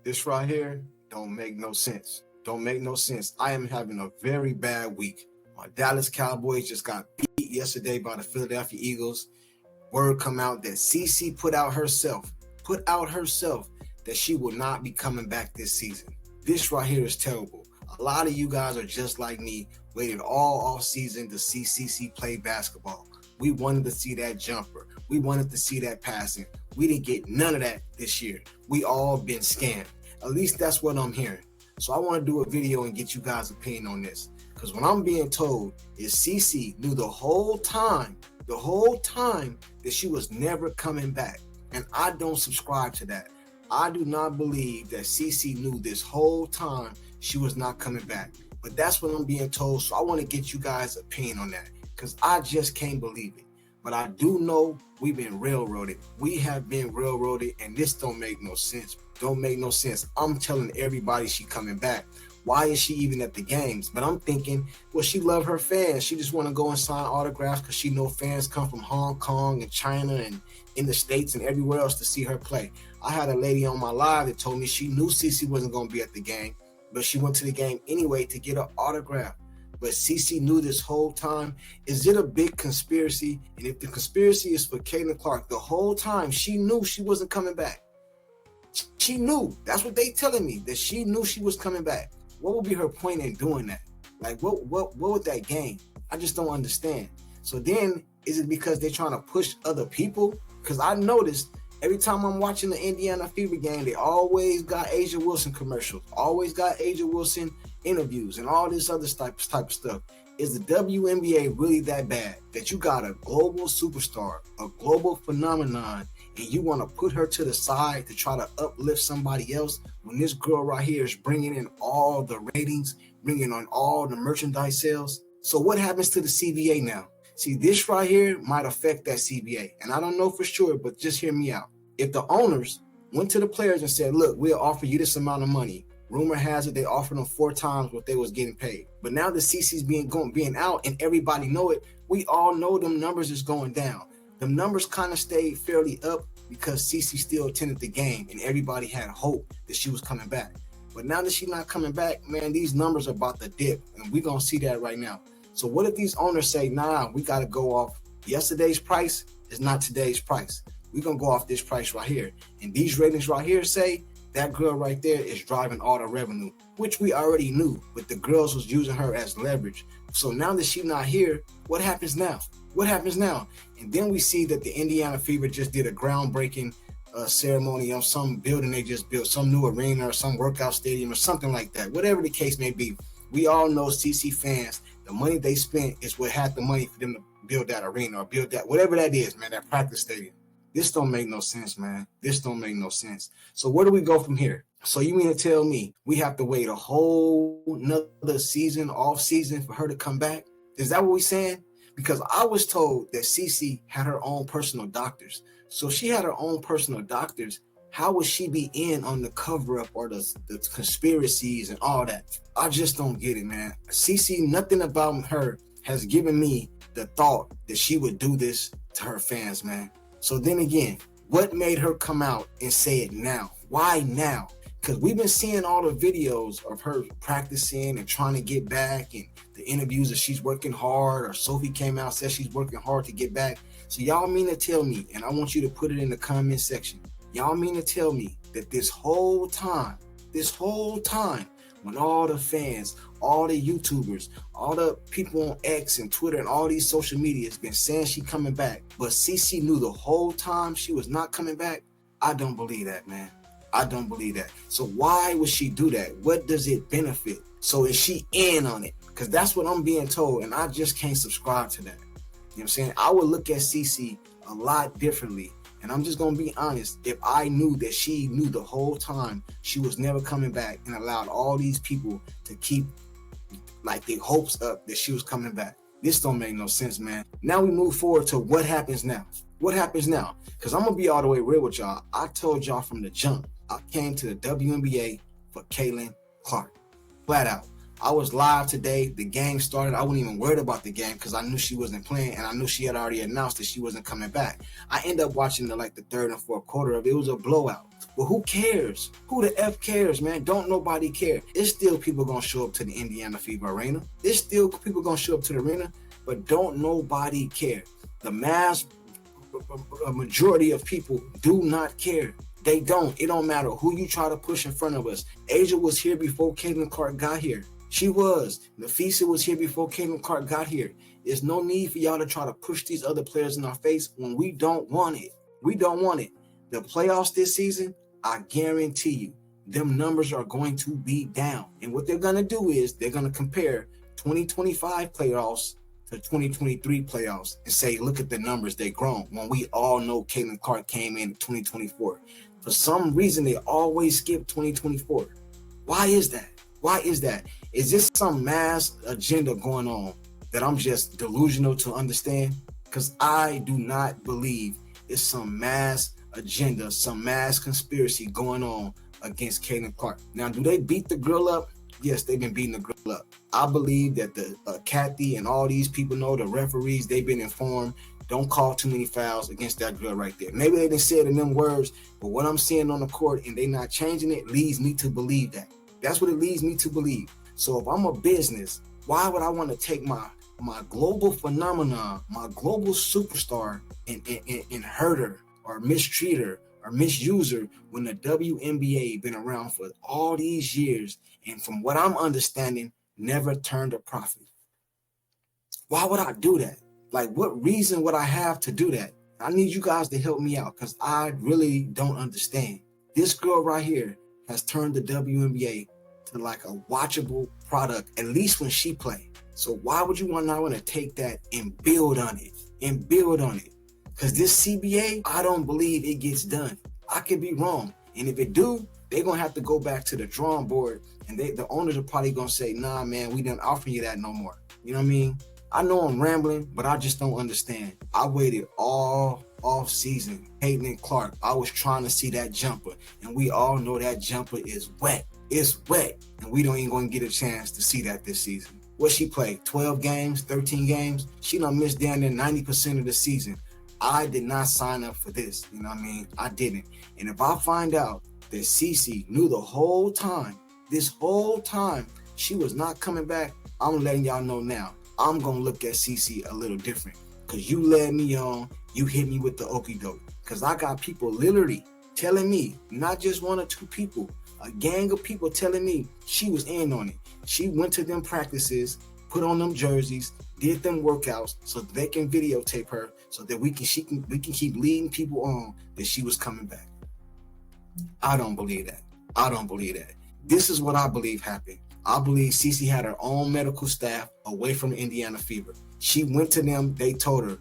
This right here don't make no sense. Don't make no sense. I am having a very bad week. My Dallas Cowboys just got beat yesterday by the Philadelphia Eagles. Word come out that CC put out herself that she will not be coming back this season. This right here is terrible. A lot of you guys are just like me, waited all off season to see CC play basketball. We wanted to see that jumper. We wanted to see that passing. We didn't get none of that this year. We all been scammed. At least that's what I'm hearing. So I want to do a video and get you guys' opinion on this. Because what I'm being told is CC knew the whole time that she was never coming back. And I don't subscribe to that. I do not believe that CC knew this whole time she was not coming back. But that's what I'm being told. So I want to get you guys' opinion on that. Because I just can't believe it. But I do know we've been railroaded. We have been railroaded, and this don't make no sense. Don't make no sense. I'm telling everybody she coming back. Why is she even at the games? But I'm thinking, well, she love her fans. She just want to go and sign autographs because she know fans come from Hong Kong and China and in the States and everywhere else to see her play. I had a lady on my live that told me she knew CC wasn't going to be at the game, but she went to the game anyway to get an autograph. But CC knew this whole time. Is it a big conspiracy? And if the conspiracy is for Caitlin Clark, the whole time she knew she wasn't coming back. She knew. That's what they telling me, that she knew she was coming back. What would be her point in doing that? Like, what would that gain? I just don't understand. So then, is it because they're trying to push other people? Because I noticed every time I'm watching the Indiana Fever game, they always got Asia Wilson commercials, always got Asia Wilson interviews, and all this other type of stuff. Is the WNBA really that bad that you got a global superstar, a global phenomenon, and you want to put her to the side to try to uplift somebody else when this girl right here is bringing in all the ratings, bringing on all the merchandise sales? So what happens to the CBA now? See, this right here might affect that CBA, and I don't know for sure, but just hear me out. If the owners went to the players and said, look, we'll offer you this amount of money. Rumor has it they offered them 4 times what they was getting paid. But now the CC's being out and everybody know it, we all know them numbers is going down. Them numbers kind of stayed fairly up because CC still attended the game and everybody had hope that she was coming back. But now that she's not coming back, man, these numbers are about to dip, and we're going to see that right now. So what if these owners say, nah, we got to go off yesterday's price is not today's price. We're going to go off this price right here. And these ratings right here say that girl right there is driving all the revenue, which we already knew, but the girls was using her as leverage. So now that she's not here, what happens now? What happens now? And then we see that the Indiana Fever just did a groundbreaking ceremony on some building they just built, some new arena or some workout stadium or something like that. Whatever the case may be, we all know CC fans, the money they spent is what had the money for them to build that arena or build that, whatever that is, man, that practice stadium. This don't make no sense, man. This don't make no sense. So where do we go from here? So you mean to tell me we have to wait a whole nother season, off season, for her to come back? Is that what we're saying? Because I was told that CC had her own personal doctors. So if she had her own personal doctors, how would she be in on the cover-up or the conspiracies and all that? I just don't get it, man. CC, nothing about her has given me the thought that she would do this to her fans, man. So then again, what made her come out and say it now? Why now? Because we've been seeing all the videos of her practicing and trying to get back, and the interviews that she's working hard, or Sophie came out and said she's working hard to get back. So y'all mean to tell me, and I want you to put it in the comment section, y'all mean to tell me that this whole time, when all the fans, all the YouTubers, all the people on X and Twitter and all these social media has been saying she coming back, but CC knew the whole time she was not coming back? I don't believe that, man. I don't believe that. So why would she do that? What does it benefit? So is she in on it? Because that's what I'm being told, and I just can't subscribe to that. You know what I'm saying? I would look at CC a lot differently. And I'm just going to be honest, if I knew that she knew the whole time she was never coming back and allowed all these people to keep like their hopes up that she was coming back. This don't make no sense, man. Now we move forward to what happens now. What happens now? Because I'm going to be all the way real with y'all. I told y'all from the jump, I came to the WNBA for Caitlin Clark. Flat out. I was live today. The game started. I wasn't even worried about the game because I knew she wasn't playing, and I knew she had already announced that she wasn't coming back. I ended up watching the third and fourth quarter of it. It was a blowout. Well, who cares? Who the F cares, man? Don't nobody care. There's still people gonna show up to the Indiana Fever Arena. There's still people gonna show up to the arena, but don't nobody care. The a majority of people do not care. They don't. It don't matter who you try to push in front of us. Asia was here before Caitlin Clark got here. She was. Nafisa was here before Caitlin Clark got here. There's no need for y'all to try to push these other players in our face when we don't want it. We don't want it. The playoffs this season, I guarantee you, them numbers are going to be down. And what they're going to do is they're going to compare 2025 playoffs to 2023 playoffs and say, look at the numbers, they grown. When we all know Caitlin Clark came in 2024. For some reason, they always skip 2024. Why is that? Why is that? Is this some mass agenda going on that I'm just delusional to understand? Because I do not believe it's some mass agenda, some mass conspiracy going on against Caitlin Clark. Now, do they beat the girl up? Yes, they've been beating the girl up. I believe that the Kathy and all these people know, the referees, they've been informed. Don't call too many fouls against that girl right there. Maybe they didn't say it in them words, but what I'm seeing on the court and they not changing it leads me to believe that. That's what it leads me to believe. So if I'm a business, why would I want to take my global phenomenon, my global superstar, and hurt her or mistreat her or misuse her when the WNBA been around for all these years and from what I'm understanding, never turned a profit? Why would I do that? Like, what reason would I have to do that? I need you guys to help me out because I really don't understand. This girl right here has turned the WNBA to like a watchable product, at least when she play. So why would you want to take that and build on it Because this CBA, I don't believe it gets done. I could be wrong. And if it do, they're going to have to go back to the drawing board and the owners are probably going to say, nah, man, we didn't offer you that no more. You know what I mean? I know I'm rambling, but I just don't understand. I waited all off season. Caitlin Clark, I was trying to see that jumper, and we all know that jumper is wet. It's wet, and we don't even going to get a chance to see that this season. What she played, 12 games, 13 games? She done missed down there 90% of the season. I did not sign up for this, you know what I mean? I didn't. And if I find out that Cece knew the whole time, this whole time, she was not coming back, I'm letting y'all know now. I'm going to look at Cece a little different because you led me on, you hit me with the okie doke. Because I got people literally telling me, not just one or two people, a gang of people telling me she was in on it. She went to them practices, put on them jerseys, did them workouts so they can videotape her so that we can keep leading people on that she was coming back. I don't believe that. I don't believe that. This is what I believe happened. I believe Cece had her own medical staff away from the Indiana Fever. She went to them. They told her,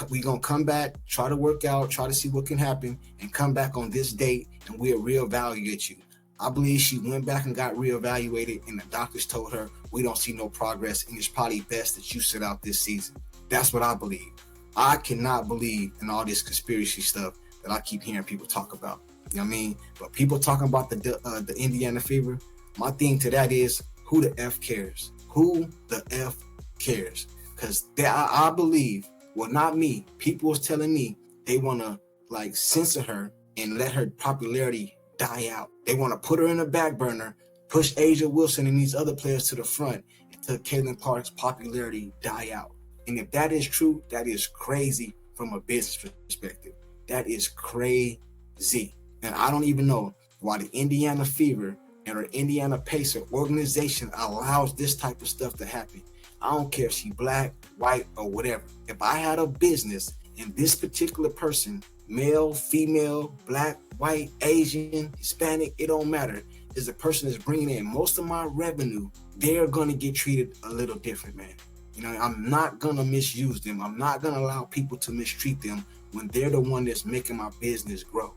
we're going to come back, try to work out, try to see what can happen, and come back on this date, and we'll reevaluate you. I believe she went back and got reevaluated, and the doctors told her, we don't see no progress, and it's probably best that you sit out this season. That's what I believe. I cannot believe in all this conspiracy stuff that I keep hearing people talk about. You know what I mean? But people talking about the Indiana Fever, my thing to that is, who the F cares? Who the F cares? Because I believe, well, not me, people was telling me they want to like censor her and let her popularity die out. They want to put her in the back burner, push Asia Wilson and these other players to the front until Caitlin Clark's popularity die out. And if that is true, that is crazy from a business perspective. That is crazy. And I don't even know why the Indiana Fever and her Indiana Pacer organization allows this type of stuff to happen. I don't care if she's black, white, or whatever. If I had a business and this particular person, male, female, black, white, Asian, Hispanic, it don't matter, is the person that's bringing in most of my revenue, they're going to get treated a little different, man. You know, I'm not going to misuse them. I'm not going to allow people to mistreat them when they're the one that's making my business grow.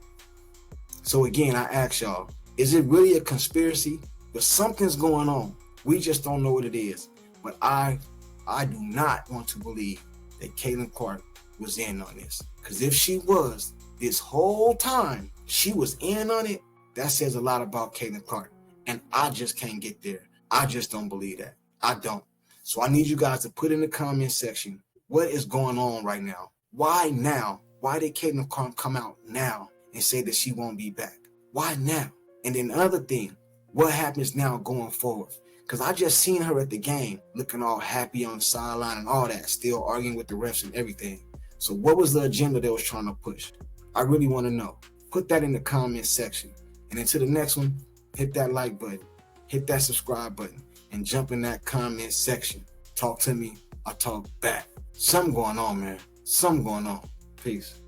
So again, I ask y'all, is it really a conspiracy? But something's going on. We just don't know what it is. But I do not want to believe that Caitlin Clark was in on this. Because if she was, this whole time, she was in on it, that says a lot about Caitlin Clark. And I just can't get there. I just don't believe that. I don't. So I need you guys to put in the comment section what is going on right now. Why now? Why did Caitlyn come out now and say that she won't be back? Why now? And then the other thing, what happens now going forward? Because I just seen her at the game looking all happy on the sideline and all that, still arguing with the refs and everything. So what was the agenda they was trying to push? I really want to know. Put that in the comment section. And until the next one, hit that like button, hit that subscribe button, and jump in that comment section. Talk to me, I talk back. Something going on, man. Something going on. Peace.